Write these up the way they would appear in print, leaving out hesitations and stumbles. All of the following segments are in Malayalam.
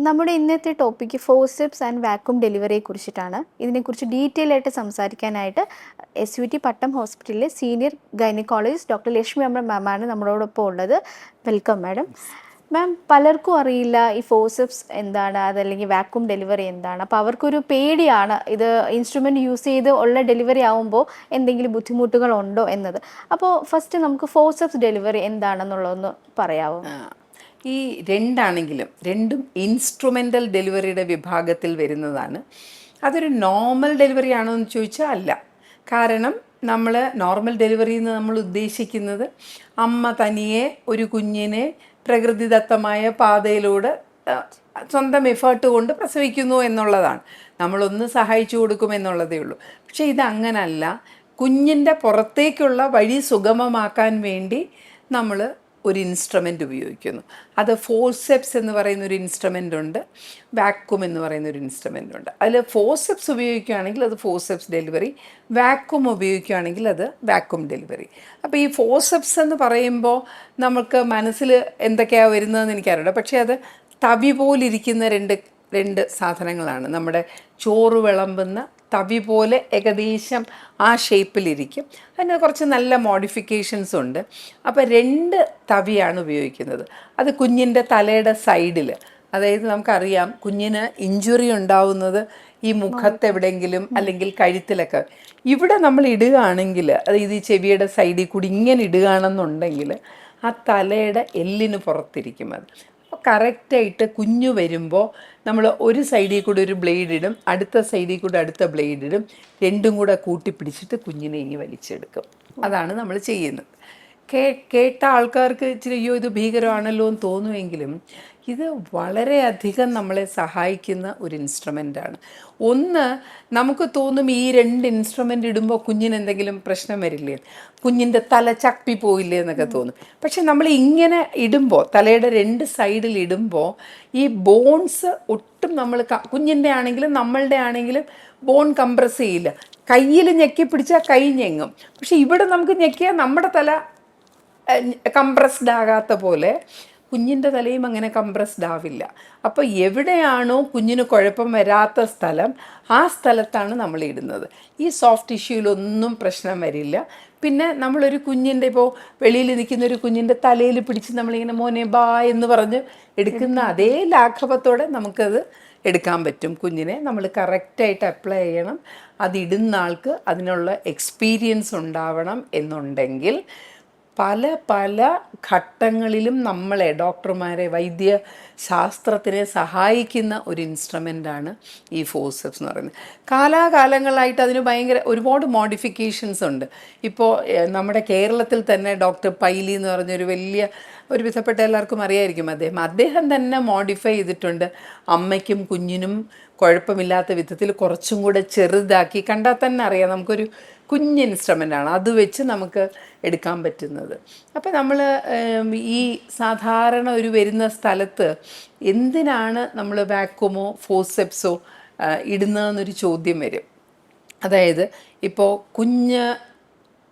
നമ്മുടെ ഇന്നത്തെ ടോപ്പിക്ക് ഫോർസെപ്സ് ആൻഡ് വാക്യൂം ഡെലിവറിയെ കുറിച്ചിട്ടാണ്. ഇതിനെക്കുറിച്ച് ഡീറ്റെയിൽ ആയിട്ട് സംസാരിക്കാനായിട്ട് SUT പട്ടം ഹോസ്പിറ്റലിലെ സീനിയർ ഗൈനക്കോളജിസ്റ്റ് ഡോക്ടർ ലക്ഷ്മി അമ്മ മാമാണ് നമ്മളോടൊപ്പം ഉള്ളത്. Welcome madam. മാം, പലർക്കും അറിയില്ല ഈ ഫോർസെപ്സ് എന്താണ്, അതല്ലെങ്കിൽ വാക്യൂം ഡെലിവറി എന്താണ്. അപ്പോൾ അവർക്കൊരു പേടിയാണ്, ഇത് ഇൻസ്ട്രുമെൻറ്റ് യൂസ് ചെയ്ത് ഉള്ള ഡെലിവറി ആകുമ്പോൾ എന്തെങ്കിലും ബുദ്ധിമുട്ടുകളുണ്ടോ എന്നത്. അപ്പോൾ ഫസ്റ്റ് നമുക്ക് ഫോർസെപ്സ് ഡെലിവറി എന്താണെന്നുള്ളതൊന്ന് പറയാമോ? ഈ രണ്ടും ഇൻസ്ട്രുമെൻ്റൽ ഡെലിവറിയുടെ വിഭാഗത്തിൽ വരുന്നതാണ്. അതൊരു നോർമൽ ഡെലിവറി ആണോ എന്ന് ചോദിച്ചാൽ അല്ല. കാരണം നമ്മൾ നോർമൽ ഡെലിവറി എന്ന് നമ്മൾ ഉദ്ദേശിക്കുന്നത് അമ്മ തനിയെ ഒരു കുഞ്ഞിനെ പ്രകൃതിദത്തമായ പാതയിലൂടെ സ്വന്തം എഫേർട്ട് കൊണ്ട് പ്രസവിക്കുന്നു എന്നുള്ളതാണ്. നമ്മളൊന്ന് സഹായിച്ചു കൊടുക്കുമെന്നുള്ളതേ ഉള്ളൂ. പക്ഷേ ഇതങ്ങനല്ല. കുഞ്ഞിൻ്റെ പുറത്തേക്കുള്ള വഴി സുഗമമാക്കാൻ വേണ്ടി നമ്മൾ ഒരു ഇൻസ്ട്രുമെൻ്റ് ഉപയോഗിക്കുന്നു. അത് ഫോർസെപ്സ് എന്ന് പറയുന്ന ഒരു ഇൻസ്ട്രുമെൻ്റ് ഉണ്ട്, വാക്യൂം എന്ന് പറയുന്ന ഒരു ഇൻസ്ട്രുമെൻ്റ് ഉണ്ട്. അതിൽ ഫോർസെപ്സ് ഉപയോഗിക്കുകയാണെങ്കിൽ അത് ഫോർസെപ്സ് ഡെലിവറി, വാക്യൂം ഉപയോഗിക്കുകയാണെങ്കിൽ അത് വാക്യൂം ഡെലിവറി. അപ്പോൾ ഈ ഫോർസെപ്സ് എന്ന് പറയുമ്പോൾ നമുക്ക് മനസ്സിൽ എന്തൊക്കെയാണ് വരുന്നതെന്ന് എനിക്കറിയില്ല. പക്ഷേ അത് തവി പോലിരിക്കുന്ന രണ്ട് സാധനങ്ങളാണ്. നമ്മുടെ ചോറ് വിളമ്പുന്ന തവി പോലെ ഏകദേശം ആ ഷേപ്പിലിരിക്കും. അതിന് കുറച്ച് നല്ല മോഡിഫിക്കേഷൻസ് ഉണ്ട്. അപ്പോൾ 2 തവിയാണ് ഉപയോഗിക്കുന്നത്. അത് കുഞ്ഞിൻ്റെ തലയുടെ സൈഡിൽ, അതായത് നമുക്കറിയാം കുഞ്ഞിന് ഇഞ്ചുറി ഉണ്ടാവുന്നത് ഈ മുഖത്തെവിടെയെങ്കിലും അല്ലെങ്കിൽ കഴുത്തിലൊക്കെ. ഇവിടെ നമ്മൾ ഇടുകയാണെങ്കിൽ, അതായത് ഈ ചെവിയുടെ സൈഡിൽ കൂടി ഇങ്ങനെ ഇടുകയാണെന്നുണ്ടെങ്കിൽ ആ തലയുടെ എല്ലിന് പുറത്തിരിക്കും അത്. അപ്പോൾ കറക്റ്റായിട്ട് കുഞ്ഞു വരുമ്പോൾ നമ്മൾ ഒരു സൈഡിൽ കൂടെ ഒരു ബ്ലേഡ് ഇടും, അടുത്ത സൈഡിൽ കൂടെ അടുത്ത ബ്ലേഡ് ഇടും, രണ്ടും കൂടെ കൂട്ടിപ്പിടിച്ചിട്ട് കുഞ്ഞിനെ ഇനി വലിച്ചെടുക്കും. അതാണ് നമ്മൾ ചെയ്യുന്നത്. കേട്ട ആൾക്കാർക്ക് ഇച്ചിരി അയ്യോ ഇത് ഭീകരമാണല്ലോ എന്ന് തോന്നുമെങ്കിലും ഇത് വളരെയധികം നമ്മളെ സഹായിക്കുന്ന ഒരു ഇൻസ്ട്രുമെൻ്റാണ്. ഒന്ന്, നമുക്ക് തോന്നും ഈ 2 ഇൻസ്ട്രുമെൻ്റ് ഇടുമ്പോൾ കുഞ്ഞിന് എന്തെങ്കിലും പ്രശ്നം വരില്ലേ, കുഞ്ഞിൻ്റെ തല ചപ്പി പോയില്ലേ എന്നൊക്കെ തോന്നും. പക്ഷെ നമ്മൾ ഇങ്ങനെ ഇടുമ്പോൾ, തലയുടെ 2 സൈഡിൽ ഇടുമ്പോൾ ഈ ബോൺസ് ഒട്ടും നമ്മൾ കുഞ്ഞിൻ്റെ ആണെങ്കിലും നമ്മളുടെ ആണെങ്കിലും ബോൺ കംപ്രസ് ചെയ്യില്ല. കയ്യിൽ ഞെക്കി പിടിച്ചാൽ കൈ ഞെങ്ങും. പക്ഷെ ഇവിടെ നമുക്ക് ഞെക്കിയാൽ നമ്മുടെ തല കംപ്രസ്ഡ് ആകാത്ത പോലെ കുഞ്ഞിൻ്റെ തലയും അങ്ങനെ കംപ്രസ്ഡ് ആവില്ല. അപ്പോൾ എവിടെയാണോ കുഞ്ഞിന് കുഴപ്പം വരാത്ത സ്ഥലം, ആ സ്ഥലത്താണ് നമ്മൾ ഇടുന്നത്. ഈ സോഫ്റ്റ് ടിഷ്യൂലൊന്നും പ്രശ്നം വരില്ല. പിന്നെ നമ്മളൊരു കുഞ്ഞിൻ്റെ, ഇപ്പോൾ വെളിയിൽ നിൽക്കുന്ന ഒരു കുഞ്ഞിൻ്റെ തലയിൽ പിടിച്ച് നമ്മളിങ്ങനെ മോനെ ബാ എന്ന് പറഞ്ഞ് എടുക്കുന്ന അതേ ലാഘവത്തോടെ നമുക്കത് എടുക്കാൻ പറ്റും. കുഞ്ഞിനെ നമ്മൾ കറക്റ്റായിട്ട് അപ്ലൈ ചെയ്യണം. അതിടുന്ന ആൾക്ക് അതിനുള്ള എക്സ്പീരിയൻസ് ഉണ്ടാവണം. എന്നുണ്ടെങ്കിൽ പല ഘട്ടങ്ങളിലും നമ്മളെ ഡോക്ടർമാരെ, വൈദ്യശാസ്ത്രത്തിനെ സഹായിക്കുന്ന ഒരു ഇൻസ്ട്രുമെൻ്റാണ് ഈ ഫോർസെപ്സ് എന്ന് പറയുന്നത്. കാലാകാലങ്ങളായിട്ട് അതിന് ഒരുപാട് മോഡിഫിക്കേഷൻസ് ഉണ്ട്. ഇപ്പോൾ നമ്മുടെ കേരളത്തിൽ തന്നെ ഡോക്ടർ പൈലി എന്ന് പറഞ്ഞൊരു ഒരു വിധപ്പെട്ട എല്ലാവർക്കും അറിയായിരിക്കും. അദ്ദേഹം തന്നെ മോഡിഫൈ ചെയ്തിട്ടുണ്ട്. അമ്മയ്ക്കും കുഞ്ഞിനും കുഴപ്പമില്ലാത്ത വിധത്തിൽ കുറച്ചും കൂടെ ചെറുതാക്കി, കണ്ടാൽ തന്നെ അറിയാം നമുക്കൊരു കുഞ്ഞ് ഇൻസ്ട്രുമെൻ്റാണ്, അത് വെച്ച് നമുക്ക് എടുക്കാൻ പറ്റുന്നത്. അപ്പോൾ നമ്മൾ ഈ സാധാരണ ഒരു വരുന്ന സ്ഥലത്ത് എന്തിനാണ് നമ്മൾ വാക്യൂമോ ഫോർസെപ്സോ ഇടുന്നതെന്നൊരു ചോദ്യം വരും. അതായത് ഇപ്പോൾ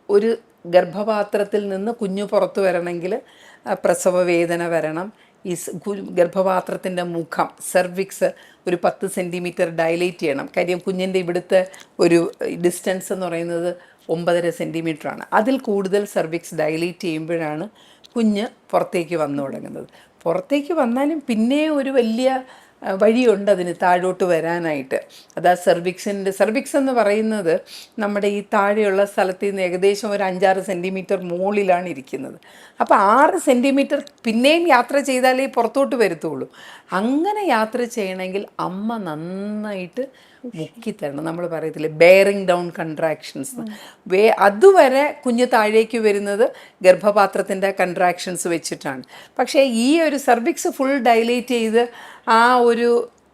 ഒരു ഗർഭപാത്രത്തിൽ നിന്ന് കുഞ്ഞ് പുറത്തു വരണമെങ്കിൽ പ്രസവ വേദന വരണം. ഈ ഗർഭപാത്രത്തിൻ്റെ മുഖം, സെർവിക്സ് ഒരു 10 സെൻറ്റിമീറ്റർ ഡയലേറ്റ് ചെയ്യണം. കാര്യം കുഞ്ഞിൻ്റെ ഇവിടുത്തെ ഒരു ഡിസ്റ്റൻസ് എന്ന് പറയുന്നത് 9.5 സെൻറ്റിമീറ്ററാണ്. അതിൽ കൂടുതൽ സെർവിക്സ് ഡയലേറ്റ് ചെയ്യുമ്പോഴാണ് കുഞ്ഞ് പുറത്തേക്ക് വന്നു തുടങ്ങുന്നത്. പുറത്തേക്ക് വന്നാലും പിന്നെ ഒരു വലിയ വഴിയുണ്ട് അതിന് താഴോട്ട് വരാനായിട്ട്. അതാ സെർവിക്സ് എന്ന് പറയുന്നത് നമ്മുടെ ഈ താഴെയുള്ള സ്ഥലത്ത് നിന്ന് ഏകദേശം ഒരു 5-6 സെൻറ്റിമീറ്റർ മുകളിലാണ് ഇരിക്കുന്നത്. അപ്പോൾ 6 സെൻറ്റിമീറ്റർ പിന്നെയും യാത്ര ചെയ്താലേ പുറത്തോട്ട് വരത്തുള്ളൂ. അങ്ങനെ യാത്ര ചെയ്യണമെങ്കിൽ അമ്മ നന്നായിട്ട് മുക്കിത്തരണം. നമ്മൾ പറയത്തില്ലേ ബെയറിങ് ഡൗൺ കൺട്രാക്ഷൻസ്. അതുവരെ കുഞ്ഞ് താഴേക്ക് വരുന്നത് ഗർഭപാത്രത്തിൻ്റെ കൺട്രാക്ഷൻസ് വെച്ചിട്ടാണ്. പക്ഷേ ഈ ഒരു സെർവിക്സ് ഫുൾ ഡയലേറ്റ് ചെയ്ത് ആ ഒരു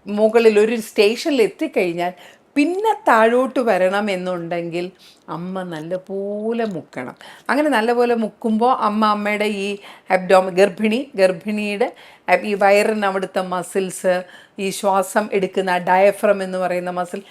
മുകളിൽ ഒരു സ്റ്റേഷനിൽ എത്തിക്കഴിഞ്ഞാൽ പിന്നെ താഴോട്ട് വരണം എന്നുണ്ടെങ്കിൽ അമ്മ നല്ലപോലെ മുക്കണം. അങ്ങനെ നല്ലപോലെ മുക്കുമ്പോൾ അമ്മയുടെ ഈ ഗർഭിണിയുടെ ഈ വയറിന് അവിടുത്തെ മസിൽസ്, ഈ ശ്വാസം എടുക്കുന്ന ഡയഫ്രം എന്ന് പറയുന്ന മസിൽ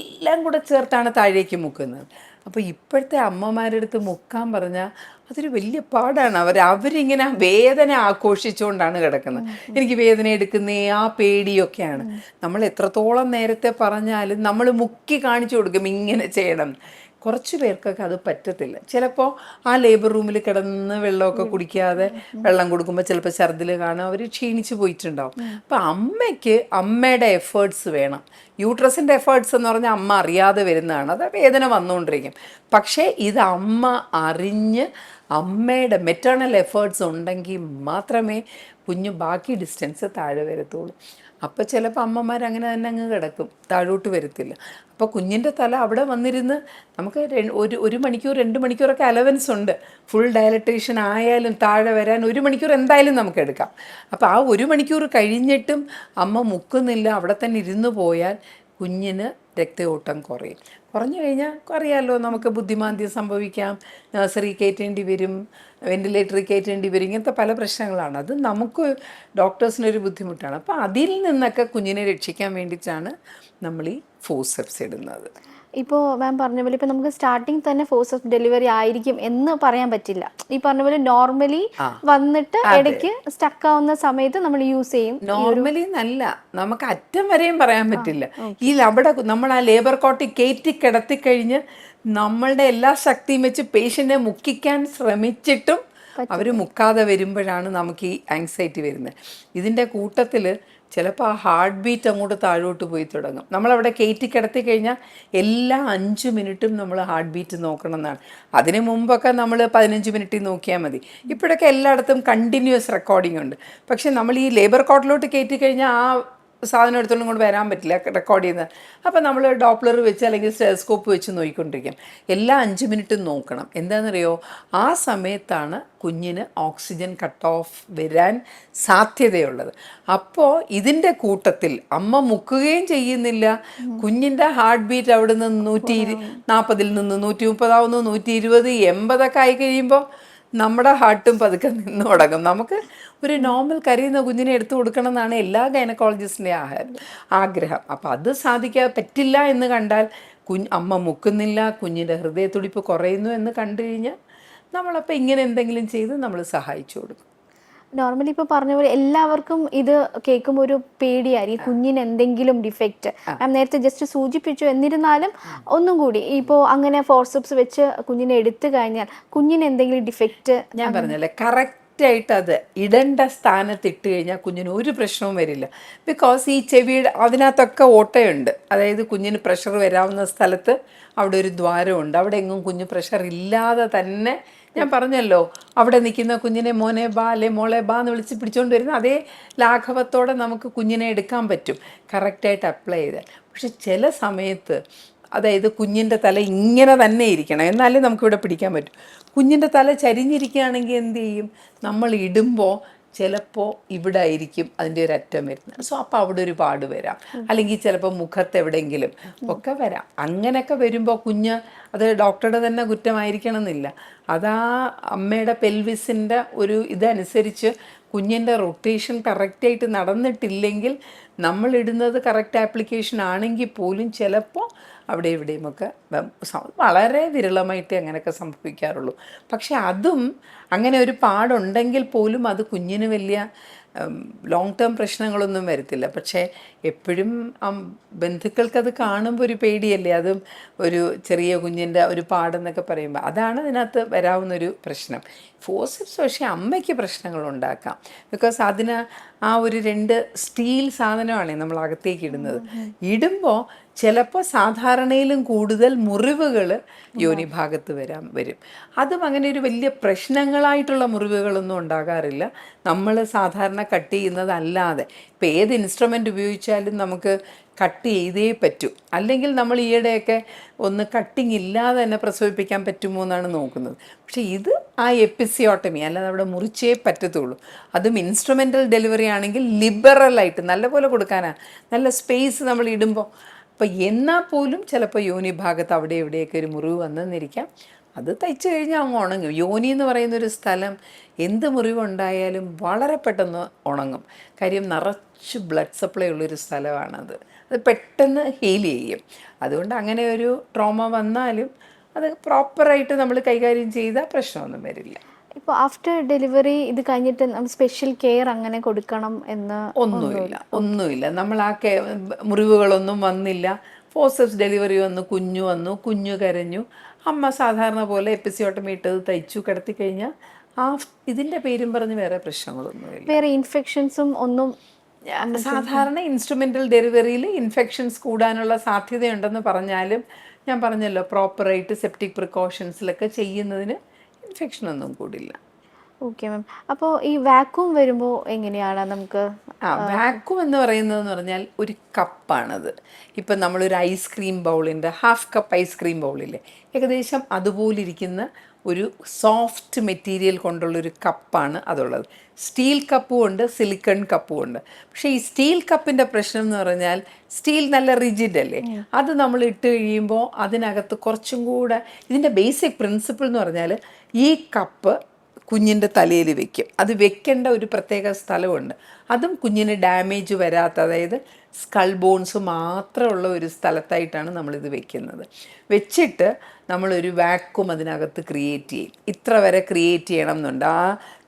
എല്ലാം കൂടെ ചേർത്താണ് താഴേക്ക് മുക്കുന്നത്. അപ്പോൾ ഇപ്പോഴത്തെ അമ്മമാരുടെ അടുത്ത് മുക്കാൻ പറഞ്ഞാൽ അതൊരു വലിയ പാടാണ്. അവരിങ്ങനെ വേദന ആഘോഷിച്ചുകൊണ്ടാണ് കിടക്കുന്നത്. എനിക്ക് വേദന എടുക്കുന്നേ, ആ പേടിയൊക്കെയാണ്. നമ്മൾ എത്രത്തോളം നേരത്തെ പറഞ്ഞാലും നമ്മൾ മുക്കി കാണിച്ചു കൊടുക്കും ഇങ്ങനെ ചെയ്യണം. കുറച്ച് പേർക്കൊക്കെ അത് പറ്റത്തില്ല. ചിലപ്പോൾ ആ ലേബർ റൂമിൽ കിടന്ന് വെള്ളമൊക്കെ കുടിക്കാതെ വെള്ളം കൊടുക്കുമ്പോൾ ചിലപ്പോൾ ഛർദിൽ കാണും, അവർ ക്ഷീണിച്ച് പോയിട്ടുണ്ടാവും. അപ്പം അമ്മയ്ക്ക് അമ്മയുടെ എഫേർട്സ് വേണം. യൂട്രസിൻ്റെ എഫേർട്സ് എന്ന് പറഞ്ഞാൽ അമ്മ അറിയാതെ വരുന്നതാണ്, അത് വേദന വന്നുകൊണ്ടിരിക്കും. പക്ഷേ ഇത് അമ്മ അറിഞ്ഞ് അമ്മയുടെ മെറ്റേണൽ എഫേർട്സ് ഉണ്ടെങ്കിൽ മാത്രമേ കുഞ്ഞ് ബാക്കി ഡിസ്റ്റൻസ് താഴെ വരത്തുള്ളൂ. അപ്പോൾ ചിലപ്പോൾ അമ്മമാർ അങ്ങനെ തന്നെ അങ്ങ് കിടക്കും, താഴോട്ട് വരത്തില്ല. അപ്പോൾ കുഞ്ഞിൻ്റെ തല അവിടെ വന്നിരുന്ന് നമുക്ക് ഒരു മണിക്കൂർ 2 മണിക്കൂറൊക്കെ അലവൻസ് ഉണ്ട്. ഫുൾ ഡയലറ്റേഷൻ ആയാലും താഴെ വരാൻ 1 മണിക്കൂർ എന്തായാലും നമുക്ക് എടുക്കാം. അപ്പോൾ ആ 1 മണിക്കൂർ കഴിഞ്ഞിട്ടും അമ്മ മുക്കുന്നില്ല, അവിടെ തന്നെ ഇരുന്ന് പോയാൽ കുഞ്ഞിന് രക്തയോട്ടം കുറഞ്ഞു കഴിഞ്ഞാൽ അറിയാമല്ലോ, നമുക്ക് ബുദ്ധിമാന്ദ്യം സംഭവിക്കാം, നഴ്സറി കയറ്റേണ്ടി വരും, വെന്റിലേറ്ററിൽ കയറ്റേണ്ടി വരും, ഇങ്ങനത്തെ പല പ്രശ്നങ്ങളാണ്. അത് നമുക്ക് ഡോക്ടേഴ്സിനൊരു ബുദ്ധിമുട്ടാണ്. അപ്പോൾ അതിൽ നിന്നൊക്കെ കുഞ്ഞിനെ രക്ഷിക്കാൻ വേണ്ടിയിട്ടാണ് നമ്മൾ ഈ ഫോർസെപ്സ് ഇടുന്നത്. ഇപ്പോൾ മാം പറഞ്ഞ പോലെ ഇപ്പോൾ നമുക്ക് സ്റ്റാർട്ടിങ് തന്നെ ഫോർസെപ്സ് ഡെലിവറി ആയിരിക്കും എന്ന് പറയാൻ പറ്റില്ല. ഈ പറഞ്ഞ പോലെ നോർമലി വന്നിട്ട് ഇടയ്ക്ക് സ്റ്റക്ക് ആവുന്ന സമയത്ത് നമ്മൾ യൂസ് ചെയ്യും. നോർമലി നല്ല നമുക്ക് അറ്റം വരെയും പറയാൻ പറ്റില്ല. അവിടെ നമ്മൾ ആ ലേബർ കോട്ടിൽ കയറ്റി കിടത്തിക്കഴിഞ്ഞ് നമ്മളുടെ എല്ലാ ശക്തിയും വെച്ച് പേഷ്യൻറ്റിനെ മുക്കിക്കാൻ ശ്രമിച്ചിട്ടും അവർ മുക്കാതെ വരുമ്പോഴാണ് നമുക്ക് ഈ ആങ്സൈറ്റി വരുന്നത്. ഇതിൻ്റെ കൂട്ടത്തിൽ ചിലപ്പോൾ ആ ഹാർട്ട് ബീറ്റ് അങ്ങോട്ട് താഴോട്ട് പോയി തുടങ്ങും. നമ്മളവിടെ കയറ്റി കിടത്തി കഴിഞ്ഞാൽ എല്ലാ 5 മിനിറ്റും നമ്മൾ ഹാർട്ട് ബീറ്റ് നോക്കണം എന്നാണ്. അതിന് മുമ്പൊക്കെ നമ്മൾ 15 മിനിറ്റിൽ നോക്കിയാൽ മതി. ഇപ്പോഴൊക്കെ എല്ലായിടത്തും കണ്ടിന്യൂസ് റെക്കോർഡിംഗ് ഉണ്ട്. പക്ഷേ നമ്മൾ ഈ ലേബർ കോട്ടിലോട്ട് കയറ്റി കഴിഞ്ഞാൽ ആ സാധനം എടുത്തോണ്ടും കൊണ്ട് വരാൻ പറ്റില്ല റെക്കോർഡ് ചെയ്യുന്നത്. അപ്പോൾ നമ്മൾ ഡോപ്ലർ വെച്ച് അല്ലെങ്കിൽ സ്റ്റെതസ്കോപ്പ് വെച്ച് നോക്കിക്കൊണ്ടിരിക്കും. എല്ലാ 5 മിനിറ്റും നോക്കണം. എന്താണെന്നറിയോ, ആ സമയത്താണ് കുഞ്ഞിന് ഓക്സിജൻ കട്ട് ഓഫ് വരാൻ സാധ്യതയുള്ളത്. അപ്പോൾ ഇതിൻ്റെ കൂട്ടത്തിൽ അമ്മ മുക്കുകയും ചെയ്യുന്നില്ല, കുഞ്ഞിൻ്റെ ഹാർട്ട് ബീറ്റ് അവിടെ നിന്ന് 140 നിന്ന് 130 ആവുന്നു, 120, 80 ആയി കഴിയുമ്പോൾ നമ്മുടെ ഹാർട്ടും പതുക്കെ നിന്ന് തുടങ്ങും. നമുക്ക് ഒരു നോർമൽ കരയുന്ന കുഞ്ഞിനെ എടുത്തു കൊടുക്കണം എന്നാണ് എല്ലാ ഗൈനക്കോളജിസ്റ്റിൻ്റെ ആഗ്രഹം. അപ്പോൾ അത് സാധിക്കാൻ പറ്റില്ല എന്ന് കണ്ടാൽ, അമ്മ മുക്കുന്നില്ല, കുഞ്ഞിൻ്റെ ഹൃദയത്തുടിപ്പ് കുറയുന്നു എന്ന് കണ്ടു കഴിഞ്ഞാൽ നമ്മളപ്പോൾ ഇങ്ങനെ എന്തെങ്കിലും ചെയ്ത് നമ്മൾ സഹായിച്ചു കൊടുക്കും. നോർമലി ഇപ്പോൾ പറഞ്ഞ പോലെ എല്ലാവർക്കും ഇത് കേൾക്കുമ്പോൾ ഒരു പേടിയായിരിക്കും, കുഞ്ഞിന് എന്തെങ്കിലും ഡിഫക്റ്റ്. മാം നേരത്തെ ജസ്റ്റ് സൂചിപ്പിച്ചു. എന്നിരുന്നാലും ഒന്നും കൂടി ഇപ്പോൾ അങ്ങനെ ഫോർസെപ്സ് വെച്ച് കുഞ്ഞിനെ എടുത്തു കഴിഞ്ഞാൽ കുഞ്ഞിന് എന്തെങ്കിലും ഡിഫക്റ്റ്, ഞാൻ പറഞ്ഞല്ലേ, കറക്റ്റായിട്ട് അത് ഇടേണ്ട സ്ഥാനത്ത് ഇട്ട് കഴിഞ്ഞാൽ കുഞ്ഞിന് ഒരു പ്രശ്നവും വരില്ല. ബിക്കോസ് ഈ ചെവിയുടെ അതിനകത്തൊക്കെ ഓട്ടയുണ്ട്. അതായത് കുഞ്ഞിന് പ്രഷർ വരാവുന്ന സ്ഥലത്ത് അവിടെ ഒരു ദ്വാരമുണ്ട്. അവിടെ എങ്ങും കുഞ്ഞ് പ്രഷർ ഇല്ലാതെ തന്നെ, ഞാൻ പറഞ്ഞല്ലോ, അവിടെ നിൽക്കുന്ന കുഞ്ഞിനെ മോനെ ബാ അല്ലെ മോളെ ബാ എന്ന് വിളിച്ച് പിടിച്ചുകൊണ്ട് വരുന്ന അതേ ലാഘവത്തോടെ നമുക്ക് കുഞ്ഞിനെ എടുക്കാൻ പറ്റും, കറക്റ്റായിട്ട് അപ്ലൈ ചെയ്താൽ. പക്ഷെ ചില സമയത്ത്, അതായത് കുഞ്ഞിൻ്റെ തല ഇങ്ങനെ തന്നെ ഇരിക്കണം എന്നാലേ നമുക്കിവിടെ പിടിക്കാൻ പറ്റും. കുഞ്ഞിൻ്റെ തല ചരിഞ്ഞിരിക്കുകയാണെങ്കിൽ എന്ത് ചെയ്യും, നമ്മൾ ഇടുമ്പോൾ ചിലപ്പോൾ ഇവിടെ ആയിരിക്കും അതിൻ്റെ ഒരു അറ്റം വരുന്നത്. സോ അപ്പോൾ അവിടെ ഒരു പാട് വരാം, അല്ലെങ്കിൽ ചിലപ്പോൾ മുഖത്ത് എവിടെയെങ്കിലും ഒക്കെ വരാം. അങ്ങനെയൊക്കെ വരുമ്പോൾ കുഞ്ഞ്, അത് ഡോക്ടറുടെ തന്നെ കുറ്റമായിരിക്കണം എന്നില്ല, അതാ അമ്മയുടെ പെൽവിസിൻ്റെ ഒരു ഇതനുസരിച്ച് കുഞ്ഞിൻ്റെ റൊട്ടേഷൻ കറക്റ്റായിട്ട് നടന്നിട്ടില്ലെങ്കിൽ, നമ്മളിടുന്നത് കറക്റ്റ് ആപ്ലിക്കേഷൻ ആണെങ്കിൽ പോലും ചിലപ്പോൾ അവിടെ ഇവിടെയുമൊക്കെ വളരെ വിരളമായിട്ട് അങ്ങനെയൊക്കെ സംഭവിക്കാറുള്ളൂ. പക്ഷെ അതും അങ്ങനെ ഒരു പാടുണ്ടെങ്കിൽ പോലും അത് കുഞ്ഞിന് വലിയ ലോങ് ടേം പ്രശ്നങ്ങളൊന്നും വരത്തില്ല. പക്ഷേ എപ്പോഴും ബന്ധുക്കൾക്കത് കാണുമ്പോൾ ഒരു പേടിയല്ലേ, അതും ഒരു ചെറിയ കുഞ്ഞിൻ്റെ ഒരു പാടെന്നൊക്കെ പറയുമ്പോൾ. അതാണ് അതിനകത്ത് വരാവുന്നൊരു പ്രശ്നം. ഫോർസെപ്സ് പക്ഷേ അമ്മയ്ക്ക് പ്രശ്നങ്ങളുണ്ടാക്കാം. ബിക്കോസ് അതിന് ആ ഒരു 2 സ്റ്റീൽ സാധനമാണ് നമ്മൾ അകത്തേക്ക് ഇടുന്നത്. ഇടുമ്പോൾ ചിലപ്പോൾ സാധാരണയിലും കൂടുതൽ മുറിവുകൾ യോനിഭാഗത്ത് വരും. അതും അങ്ങനെ ഒരു വലിയ പ്രശ്നങ്ങളായിട്ടുള്ള മുറിവുകളൊന്നും ഉണ്ടാകാറില്ല, നമ്മൾ സാധാരണ കട്ട് ചെയ്യുന്നതല്ലാതെ. ഇപ്പോൾ ഏത് ഇൻസ്ട്രുമെൻ്റ് ഉപയോഗിച്ചാലും നമുക്ക് കട്ട് ചെയ്തേ പറ്റൂ. അല്ലെങ്കിൽ നമ്മൾ ഈയിടെയൊക്കെ ഒന്ന് കട്ടിങ് ഇല്ലാതെ തന്നെ പ്രസവിപ്പിക്കാൻ പറ്റുമോ എന്നാണ് നോക്കുന്നത്. പക്ഷേ ഇത് ആ എപ്പിസിയോട്ടമി, അല്ലാതെ അവിടെ മുറിച്ചേ പറ്റത്തുള്ളൂ. അതും ഇൻസ്ട്രുമെൻ്റൽ ഡെലിവറി ആണെങ്കിൽ ലിബറലായിട്ട് നല്ലപോലെ കൊടുക്കാനാണ്, നല്ല സ്പേസ് നമ്മൾ ഇടുമ്പോൾ. അപ്പോൾ എന്നാൽ പോലും ചിലപ്പോൾ യോനി ഭാഗത്ത് അവിടെ ഇവിടെയൊക്കെ ഒരു മുറിവ് വന്നെന്നിരിക്കാം. അത് തയ്ച്ചു കഴിഞ്ഞാൽ അങ്ങ് ഉണങ്ങും. യോനി എന്ന് പറയുന്നൊരു സ്ഥലം എന്ത് മുറിവുണ്ടായാലും വളരെ പെട്ടെന്ന് ഉണങ്ങും. കാര്യം നിറച്ച് ബ്ലഡ് സപ്ലൈ ഉള്ളൊരു സ്ഥലമാണത്. അത് പെട്ടെന്ന് ഹീൽ ചെയ്യും. അതുകൊണ്ട് അങ്ങനെ ഒരു ട്രോമ വന്നാലും അത് പ്രോപ്പറായിട്ട് നമ്മൾ കൈകാര്യം ചെയ്താൽ പ്രശ്നമൊന്നും വരില്ല. ഇപ്പോൾ ആഫ്റ്റർ ഡെലിവറി ഇത് കഴിഞ്ഞിട്ട് സ്പെഷ്യൽ കെയർ അങ്ങനെ കൊടുക്കണം എന്ന് ഒന്നുമില്ല. നമ്മൾ ആ മുറിവുകളൊന്നും വന്നില്ല. ഫോർസെപ്സ് ഡെലിവറി വന്നു, കുഞ്ഞു കരഞ്ഞു, അമ്മ സാധാരണ പോലെ എപ്പിസിയോട്ടമി ഇട്ടത് തയ്ച്ചു കിടത്തി കഴിഞ്ഞാൽ ഇതിൻ്റെ പേരും പറഞ്ഞ് വേറെ പ്രശ്നങ്ങളൊന്നുമില്ല. വേറെ ഇൻഫെക്ഷൻസും ഒന്നും സാധാരണ ഇൻസ്ട്രുമെൻ്റൽ ഡെലിവറിയിൽ ഇൻഫെക്ഷൻസ് കൂടാനുള്ള സാധ്യതയുണ്ടെന്ന് പറഞ്ഞാലും ഞാൻ പറഞ്ഞല്ലോ പ്രോപ്പറായിട്ട് സെപ്റ്റിക് പ്രിക്കോഷൻസിലൊക്കെ ചെയ്യുന്നതിന് ഇൻഫെക്ഷനൊന്നും കൂടില്ല. Okay ma'am. അപ്പോൾ ഈ വാക്യൂം വരുമ്പോൾ എങ്ങനെയാണ് നമുക്ക്? വാക്യൂം എന്ന് പറയുന്നതെന്ന് പറഞ്ഞാൽ ഒരു കപ്പാണത്. ഇപ്പം നമ്മളൊരു ഐസ്ക്രീം ബൗളിൻ്റെ ഹാഫ് കപ്പ് ഐസ്ക്രീം ബൗളില്ലേ, ഏകദേശം അതുപോലെ ഇരിക്കുന്ന ഒരു സോഫ്റ്റ് മെറ്റീരിയൽ കൊണ്ടുള്ളൊരു കപ്പാണ് അതുള്ളത്. സ്റ്റീൽ കപ്പും ഉണ്ട്, സിലിക്കൺ കപ്പും ഉണ്ട്. പക്ഷേ ഈ സ്റ്റീൽ കപ്പിൻ്റെ പ്രശ്നം എന്ന് പറഞ്ഞാൽ സ്റ്റീൽ നല്ല റിജിഡ് അല്ലേ, അത് നമ്മൾ ഇട്ട് കഴിയുമ്പോൾ അതിനകത്ത് കുറച്ചും കൂടെ ഇതിൻ്റെ ബേസിക് പ്രിൻസിപ്പിൾ എന്ന് പറഞ്ഞാൽ ഈ കപ്പ് കുഞ്ഞിൻ്റെ തലയിൽ വെക്കും. അത് വെക്കേണ്ട ഒരു പ്രത്യേക സ്ഥലമുണ്ട്. അതും കുഞ്ഞിന് ഡാമേജ് വരാത്ത, അതായത് സ്കൾ ബോൺസ് മാത്രമുള്ള ഒരു സ്ഥലത്തായിട്ടാണ് നമ്മളിത് വെക്കുന്നത്. വെച്ചിട്ട് നമ്മളൊരു വാക്യൂം അതിനകത്ത് ക്രിയേറ്റ് ചെയ്യും. ഇത്ര വരെ ക്രിയേറ്റ് ചെയ്യണം എന്നുണ്ട്. ആ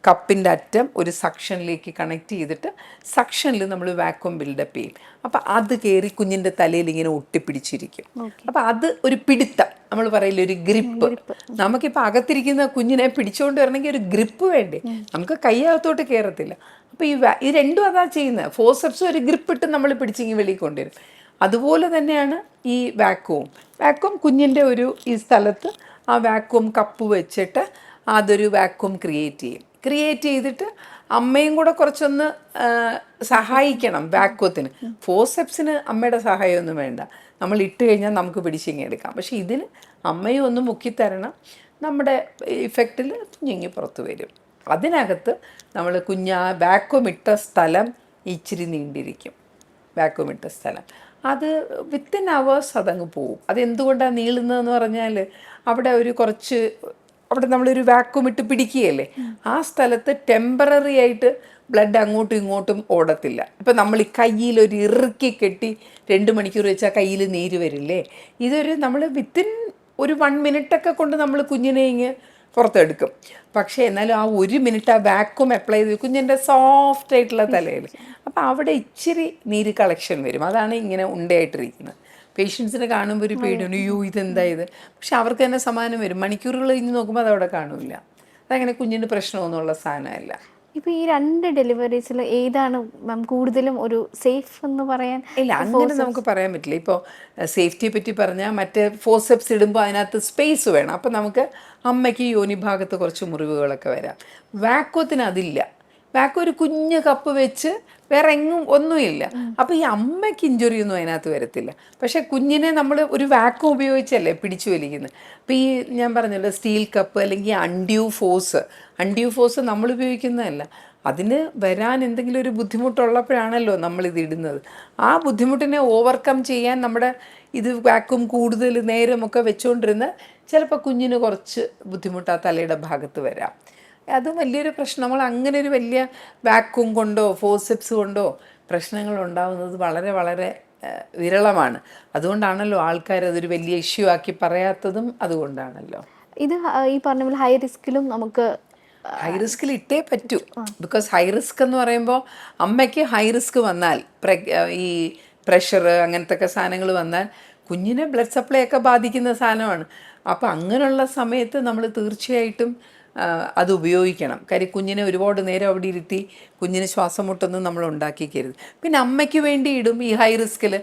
കപ്പിൻ്റെ അറ്റം ഒരു സക്ഷനിലേക്ക് കണക്ട് ചെയ്തിട്ട് സക്ഷനിൽ നമ്മൾ വാക്യൂം ബിൽഡപ്പ് ചെയ്യും. അപ്പം അത് കയറി കുഞ്ഞിൻ്റെ തലയിൽ ഇങ്ങനെ ഒട്ടിപ്പിടിച്ചിരിക്കും. അപ്പം അത് ഒരു പിടുത്തം, നമ്മൾ പറയില്ല ഒരു ഗ്രിപ്പ്. നമുക്കിപ്പോൾ അകത്തിരിക്കുന്ന കുഞ്ഞിനെ പിടിച്ചുകൊണ്ട് വരണമെങ്കിൽ ഒരു ഗ്രിപ്പ് വേണ്ടേ, നമുക്ക് കൈയകത്തോട്ട് കയറത്തില്ല. അപ്പോൾ ഈ രണ്ടും അതാ ചെയ്യുന്നത്. ഫോർസെപ്സും ഒരു ഗ്രിപ്പ് ഇട്ട് നമ്മൾ പിടിച്ചിങ്ങി വെളിയിൽ കൊണ്ടുവരും. അതുപോലെ തന്നെയാണ് ഈ വാക്യൂം കുഞ്ഞിൻ്റെ ഈ സ്ഥലത്ത് ആ വാക്യൂം കപ്പ് വെച്ചിട്ട് അതൊരു വാക്യൂം ക്രിയേറ്റ് ചെയ്തിട്ട് അമ്മയും കൂടെ കുറച്ചൊന്ന് സഹായിക്കണം വാക്യൂത്തിന്. ഫോർസെപ്സിന് അമ്മയുടെ സഹായമൊന്നും വേണ്ട, നമ്മൾ ഇട്ട് കഴിഞ്ഞാൽ നമുക്ക് പിടിച്ചിങ്ങി എടുക്കാം. പക്ഷേ ഇതിന് അമ്മയും ഒന്ന് മുക്കിത്തരണം, നമ്മുടെ ഇഫക്റ്റിൽ കുഞ്ഞിങ്ങി പുറത്ത് വരും. അതിനകത്ത് നമ്മൾ വാക്യൂം ഇട്ട സ്ഥലം ഇച്ചിരി നീണ്ടിരിക്കും. വാക്യൂം ഇട്ട സ്ഥലം അത് വിത്തിൻ അവേഴ്സ് അതങ്ങ് പോവും. അതെന്തുകൊണ്ടാണ് നീളുന്നതെന്ന് പറഞ്ഞാൽ അവിടെ നമ്മളൊരു വാക്യൂം ഇട്ട് പിടിക്കുകയല്ലേ, ആ സ്ഥലത്ത് ടെമ്പററി ആയിട്ട് ബ്ലഡ് അങ്ങോട്ടും ഇങ്ങോട്ടും ഓടത്തില്ല. ഇപ്പം നമ്മൾ ഈ കയ്യിലൊരു ഇറുക്കി കെട്ടി 2 മണിക്കൂർ വെച്ചാൽ കയ്യിൽ നീര് വരില്ലേ, നമ്മൾ വിത്തിൻ ഒരു 1 മിനിറ്റൊക്കെ കൊണ്ട് നമ്മൾ കുഞ്ഞിനെ ഇങ്ങ് പുറത്തെടുക്കും. പക്ഷേ എന്നാലും ആ 1 മിനിറ്റ് ആ വാക്യൂം അപ്ലൈ ചെയ്ത് കുഞ്ഞിൻ്റെ സോഫ്റ്റ് ആയിട്ടുള്ള തലയിൽ, അപ്പോൾ അവിടെ ഇച്ചിരി നീര് കളക്ഷൻ വരും. അതാണ് ഇങ്ങനെ ഉണ്ടയായിട്ടിരിക്കുന്നത്. പേഷ്യൻസിനെ കാണുമ്പോൾ ഒരു പേടിയാണ്, ഇതെന്താ ഇത്. പക്ഷെ അവർക്ക് തന്നെ സമാനം വരും. മണിക്കൂറുകൾ കഴിഞ്ഞ് നോക്കുമ്പോൾ അതവിടെ കാണില്ല. അതങ്ങനെ കുഞ്ഞിന് പ്രശ്നമൊന്നുമുള്ള സാധനമല്ല. ഇപ്പോൾ ഈ 2 ഡെലിവറീസിൽ ഏതാണ് മാം കൂടുതലും ഒരു സേഫ് എന്ന് പറയാൻ? ഇല്ല, അങ്ങനെ നമുക്ക് പറയാൻ പറ്റില്ല. ഇപ്പോൾ സേഫ്റ്റിയെ പറ്റി പറഞ്ഞാൽ മറ്റേ ഫോർസെപ്സ് ഇടുമ്പോൾ അതിനകത്ത് സ്പേസ് വേണം. അപ്പം നമുക്ക് അമ്മയ്ക്ക് യോനി ഭാഗത്ത് കുറച്ച് മുറിവുകളൊക്കെ വരാം. വാക്യൂത്തിന് അതില്ല. വാക്യൂം ഒരു കുഞ്ഞ് കപ്പ് വെച്ച് വേറെ എങ്ങും ഒന്നുമില്ല. അപ്പോൾ ഈ അമ്മയ്ക്ക് ഇഞ്ചുറി ഒന്നും അതിനകത്ത് വരത്തില്ല. പക്ഷേ കുഞ്ഞിനെ നമ്മൾ ഒരു വാക്യൂം ഉപയോഗിച്ചല്ലേ പിടിച്ചു വലിക്കുന്നത്. അപ്പോൾ ഈ ഞാൻ പറഞ്ഞല്ലോ സ്റ്റീൽ കപ്പ് അല്ലെങ്കിൽ അൺഡ്യൂ ഫോഴ്സ് നമ്മൾ ഉപയോഗിക്കുന്നതല്ല. അതിന് വരാൻ എന്തെങ്കിലും ഒരു ബുദ്ധിമുട്ടുള്ളപ്പോഴാണല്ലോ നമ്മളിത് ഇടുന്നത്. ആ ബുദ്ധിമുട്ടിനെ ഓവർകം ചെയ്യാൻ നമ്മുടെ വാക്യൂം കൂടുതൽ നേരമൊക്കെ വെച്ചുകൊണ്ടിരുന്ന് ചിലപ്പോൾ കുഞ്ഞിന് കുറച്ച് ബുദ്ധിമുട്ട് ആ തലയുടെ ഭാഗത്ത് വരാം. അതും വലിയൊരു പ്രശ്നം. നമ്മൾ അങ്ങനെ ഒരു വലിയ വാക്യൂം കൊണ്ടോ ഫോർസെപ്സ് കൊണ്ടോ പ്രശ്നങ്ങൾ ഉണ്ടാകുന്നത് വളരെ വളരെ വിരളമാണ്. അതുകൊണ്ടാണല്ലോ ആൾക്കാർ അതൊരു വലിയ ഇഷ്യൂ ആക്കി പറയാത്തതും അതുകൊണ്ടാണല്ലോ. ഇത് ഈ പറഞ്ഞ പോലെ ഹൈ റിസ്കിലും നമുക്ക് ഹൈ റിസ്കിൽ ഇട്ടേ പറ്റൂ. ബിക്കോസ് ഹൈ റിസ്ക് എന്ന് പറയുമ്പോൾ അമ്മയ്ക്ക് ഹൈ റിസ്ക് വന്നാൽ ഈ പ്രഷർ അങ്ങനത്തെ ഒക്കെ സാധനങ്ങൾ വന്നാൽ കുഞ്ഞിനെ ബ്ലഡ് സപ്ലൈ ഒക്കെ ബാധിക്കുന്ന സാധനമാണ്. അപ്പോൾ അങ്ങനെയുള്ള സമയത്ത് നമ്മൾ തീർച്ചയായിട്ടും അത് ഉപയോഗിക്കണം. കാര്യം കുഞ്ഞിനെ ഒരുപാട് നേരം അവിടെ ഇരുത്തി കുഞ്ഞിന് ശ്വാസം മുട്ടൊന്നും നമ്മൾ ഉണ്ടാക്കിക്കരുത്. പിന്നെ അമ്മയ്ക്ക് വേണ്ടി ഇടും ഈ ഹൈ റിസ്കിൽ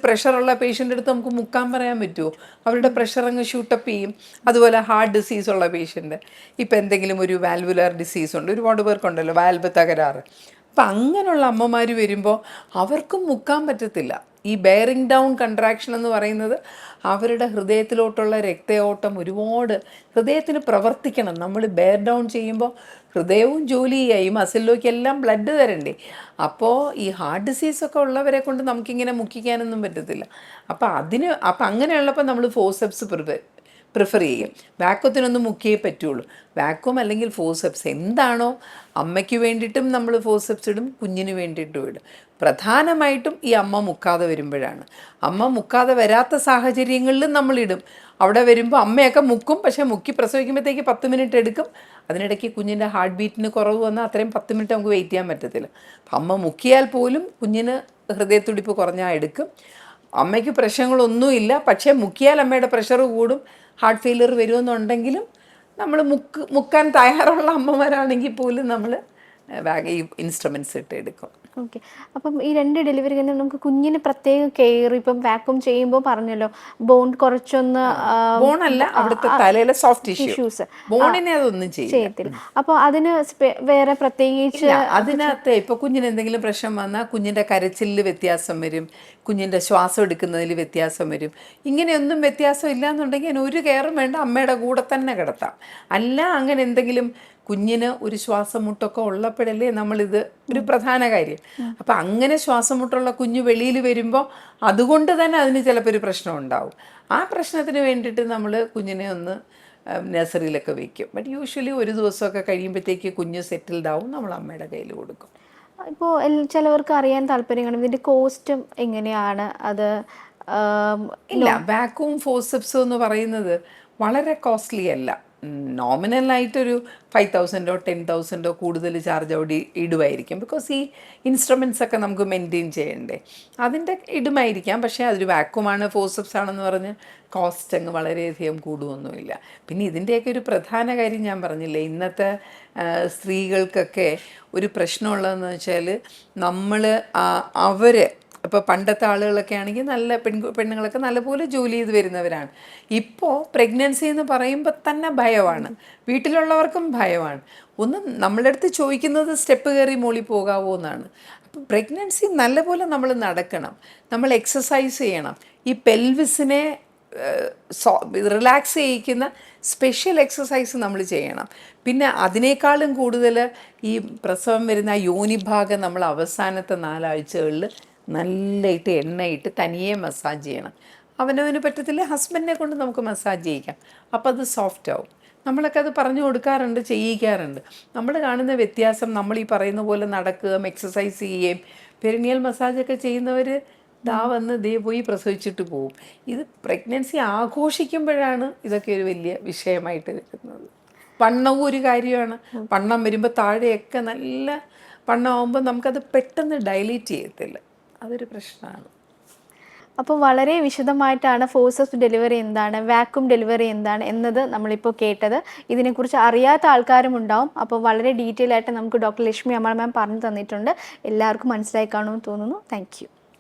പ്രഷറുള്ള പേഷ്യൻ്റെ അടുത്ത് നമുക്ക് മുക്കാൻ പറയാൻ പറ്റുമോ? അവരുടെ പ്രഷർ അങ്ങ് ഷൂട്ടപ്പ് ചെയ്യും. അതുപോലെ ഹാർട്ട് ഡിസീസ് ഉള്ള പേഷ്യൻ്റ്, ഇപ്പം എന്തെങ്കിലും ഒരു വാൽവുലാർ ഡിസീസ് ഉണ്ട്, ഒരുപാട് പേർക്കുണ്ടല്ലോ വാൽവ് തകരാറ്. അപ്പം അങ്ങനെയുള്ള അമ്മമാർ വരുമ്പോൾ അവർക്കും മുക്കാൻ പറ്റത്തില്ല. ഈ ബെയറിംഗ് ഡൗൺ കൺട്രാക്ഷൻ എന്ന് പറയുന്നത് അവരുടെ ഹൃദയത്തിലോട്ടുള്ള രക്തയോട്ടം ഒരുപാട് ഹൃദയത്തിന് പ്രവർത്തിക്കണം. നമ്മൾ ബെയർ ഡൗൺ ചെയ്യുമ്പോൾ ഹൃദയവും ജോലി ചെയ്യുക, ഈ മസിലിലേക്ക് എല്ലാം ബ്ലഡ് തരണ്ടേ. അപ്പോൾ ഈ ഹാർട്ട് ഡിസീസൊക്കെ ഉള്ളവരെ കൊണ്ട് നമുക്കിങ്ങനെ മുക്കിക്കാനൊന്നും പറ്റത്തില്ല. അപ്പോൾ അങ്ങനെയുള്ളപ്പോൾ നമ്മൾ ഫോർസെപ്സ് പ്രിഫർ ചെയ്യും. വാക്വത്തിനൊന്നും മുക്കിയേ പറ്റുള്ളൂ. വാക്വം അല്ലെങ്കിൽ ഫോസെപ്സ് എന്താണോ അമ്മയ്ക്ക് വേണ്ടിയിട്ടും നമ്മൾ ഫോസെപ്സ് ഇടും, കുഞ്ഞിന് വേണ്ടിയിട്ടും ഇടും. പ്രധാനമായിട്ടും ഈ അമ്മ മുക്കാതെ വരുമ്പോഴാണ്. അമ്മ മുക്കാതെ വരാത്ത സാഹചര്യങ്ങളിലും നമ്മളിടും. അവിടെ വരുമ്പോൾ അമ്മയൊക്കെ മുക്കും, പക്ഷേ മുക്കി പ്രസവിക്കുമ്പോഴത്തേക്ക് 10 മിനിറ്റ് എടുക്കും. അതിനിടയ്ക്ക് കുഞ്ഞിൻ്റെ ഹാർട്ട് ബീറ്റിന് കുറവ് വന്നാൽ അത്രയും 10 മിനിറ്റ് നമുക്ക് വെയിറ്റ് ചെയ്യാൻ പറ്റത്തില്ല. അപ്പം അമ്മ മുക്കിയാൽ പോലും കുഞ്ഞിന് ഹൃദയത്തുടിപ്പ് കുറഞ്ഞാൽ എടുക്കും. അമ്മയ്ക്ക് പ്രശ്നങ്ങളൊന്നുമില്ല, പക്ഷേ മുക്കിയാൽ അമ്മയുടെ പ്രഷർ കൂടും, ഹാർട്ട് ഫെയിലിയർ വരുമെന്നുണ്ടെങ്കിലും നമ്മൾ മുക്കാൻ തയ്യാറുള്ള അമ്മമാരാണെങ്കിൽ പോലും നമ്മൾ ഈ ഇൻസ്ട്രുമെൻറ്റ്സ് ഇട്ട് എടുക്കും. ഓക്കെ. അപ്പം ഈ 2 ഡെലിവറി കഴിഞ്ഞാൽ നമുക്ക് കുഞ്ഞിന് പ്രത്യേക കെയർ, ഇപ്പം വാക്യൂം ചെയ്യുമ്പോൾ പറഞ്ഞല്ലോ ബോൺ കുറച്ചൊന്ന് ബോണല്ല, അവിടുത്തെ തലയിലെ സോഫ്റ്റ് ടിഷ്യൂസ് ബോണിനെ അതൊന്നും ചെയ്യത്തില്ല. അപ്പോൾ അതിന് വേറെ പ്രത്യേകിച്ച് അതിനകത്ത് ഇപ്പോൾ കുഞ്ഞിന് എന്തെങ്കിലും പ്രശ്നം വന്നാൽ കുഞ്ഞിൻ്റെ കരച്ചിലിൽ വ്യത്യാസം വരും, കുഞ്ഞിൻ്റെ ശ്വാസം എടുക്കുന്നതിൽ വ്യത്യാസം വരും. ഇങ്ങനെയൊന്നും വ്യത്യാസം ഇല്ലയെന്നുണ്ടെങ്കിൽ അതിന് ഒരു കെയറും വേണ്ട, അമ്മയുടെ കൂടെ തന്നെ കിടത്താം. അല്ല അങ്ങനെ എന്തെങ്കിലും കുഞ്ഞിന് ഒരു ശ്വാസം മുട്ടൊക്കെ ഉള്ളപ്പോഴല്ലേ നമ്മളിത് ഒരു പ്രധാന കാര്യം. അപ്പം അങ്ങനെ ശ്വാസം മുട്ടുള്ള കുഞ്ഞ് വെളിയിൽ വരുമ്പോൾ അതുകൊണ്ട് തന്നെ അതിന് ചിലപ്പോൾ ഒരു പ്രശ്നം ഉണ്ടാവും. ആ പ്രശ്നത്തിന് വേണ്ടിയിട്ട് നമ്മൾ കുഞ്ഞിനെ ഒന്ന് നഴ്സറിയിലൊക്കെ വയ്ക്കും. ബട്ട് യൂഷ്വലി ഒരു ദിവസമൊക്കെ കഴിയുമ്പോഴത്തേക്ക് കുഞ്ഞ് സെറ്റിൽഡ് ആവും, നമ്മൾ അമ്മയുടെ കയ്യിൽ കൊടുക്കും. ഇപ്പോൾ ചിലവർക്ക് അറിയാൻ താല്പര്യം കാണും ഇതിൻ്റെ കോസ്റ്റും എങ്ങനെയാണ് അത്? ഇല്ല, വാക്യൂം ഫോസെപ്സ് എന്ന് പറയുന്നത് വളരെ കോസ്റ്റ്ലി അല്ല. നോമിനലായിട്ടൊരു 5,000 10,000 കൂടുതൽ ചാർജ് അവിടെ ഇടുമായിരിക്കും. ബിക്കോസ് ഈ ഇൻസ്ട്രുമെൻറ്റ്സ് ഒക്കെ നമുക്ക് മെയിൻറ്റെയിൻ ചെയ്യണ്ടേ, അതിൻ്റെ ഇടുമായിരിക്കാം. പക്ഷേ അതൊരു വാക്യൂമാണ്, ഫോസെപ്സ് ആണെന്ന് പറഞ്ഞ് കോസ്റ്റ് അങ്ങ് വളരെയധികം കൂടുമൊന്നുമില്ല. പിന്നെ ഇതിൻ്റെയൊക്കെ ഒരു പ്രധാന കാര്യം ഞാൻ പറഞ്ഞില്ലേ, ഇന്നത്തെ സ്ത്രീകൾക്കൊക്കെ ഒരു പ്രശ്നമുള്ളതെന്ന് വെച്ചാൽ അവർ ഇപ്പോൾ പണ്ടത്തെ ആളുകളൊക്കെ ആണെങ്കിൽ നല്ല പെണ്ണുങ്ങളൊക്കെ നല്ലപോലെ ജോലി ചെയ്ത് വരുന്നവരാണ്. ഇപ്പോൾ പ്രഗ്നൻസി എന്ന് പറയുമ്പോൾ തന്നെ ഭയമാണ്, വീട്ടിലുള്ളവർക്കും ഭയമാണ്. ഒന്ന് നമ്മളുടെ അടുത്ത് ചോദിക്കുന്നത് സ്റ്റെപ്പ് കയറി മോളിൽ പോകാവോ എന്നാണ്. അപ്പോൾ പ്രഗ്നൻസി നല്ലപോലെ നമ്മൾ നടക്കണം, നമ്മൾ എക്സസൈസ് ചെയ്യണം. ഈ പെൽവിസിനെ റിലാക്സ് ചെയ്യിക്കുന്ന സ്പെഷ്യൽ എക്സസൈസ് നമ്മൾ ചെയ്യണം. പിന്നെ അതിനേക്കാളും കൂടുതൽ ഈ പ്രസവം വരുന്ന യോനിഭാഗം നമ്മൾ അവസാനത്തെ 4 ആഴ്ചകളിൽ നല്ലതായിട്ട് എണ്ണയിട്ട് തനിയെ മസാജ് ചെയ്യണം. അവനവന് പറ്റത്തില്ല, ഹസ്ബൻഡിനെ കൊണ്ട് നമുക്ക് മസാജ് ചെയ്യിക്കാം. അപ്പോൾ അത് സോഫ്റ്റ് ആവും. നമ്മളൊക്കെ അത് പറഞ്ഞു കൊടുക്കാറുണ്ട്, ചെയ്യിക്കാറുണ്ട്. നമ്മൾ കാണുന്ന വ്യത്യാസം, നമ്മൾ ഈ പറയുന്ന പോലെ നടക്കുകയും എക്സസൈസ് ചെയ്യുകയും പെരിനിയൽ മസാജൊക്കെ ചെയ്യുന്നവർ ദേ പോയി പ്രസവിച്ചിട്ട് പോവും. ഇത് പ്രഗ്നൻസി ആഘോഷിക്കുമ്പോഴാണ് ഇതൊക്കെ ഒരു വലിയ വിഷയമായിട്ട് വരുന്നത്. വണ്ണവും ഒരു കാര്യമാണ്. വണ്ണം വരുമ്പോൾ താഴെയൊക്കെ നല്ല വണ്ണമാകുമ്പോൾ നമുക്കത് പെട്ടെന്ന് ഡൈലേറ്റ് ചെയ്യത്തില്ല, അതൊരു പ്രശ്നമാണ്. അപ്പോൾ വളരെ വിശദമായിട്ടാണ് ഫോഴ്സസ് ഡെലിവറി എന്താണ്, വാക്യൂം ഡെലിവറി എന്താണ് എന്നത് നമ്മളിപ്പോൾ കേട്ടത്. ഇതിനെക്കുറിച്ച് അറിയാത്ത ആൾക്കാരും ഉണ്ടാവും. അപ്പോൾ വളരെ ഡീറ്റെയിൽ ആയിട്ട് നമുക്ക് ഡോക്ടർ ലക്ഷ്മി അമർ മാം പറഞ്ഞു തന്നിട്ടുണ്ട്. എല്ലാവർക്കും മനസ്സിലായി കാണുമെന്ന് തോന്നുന്നു. Thank you.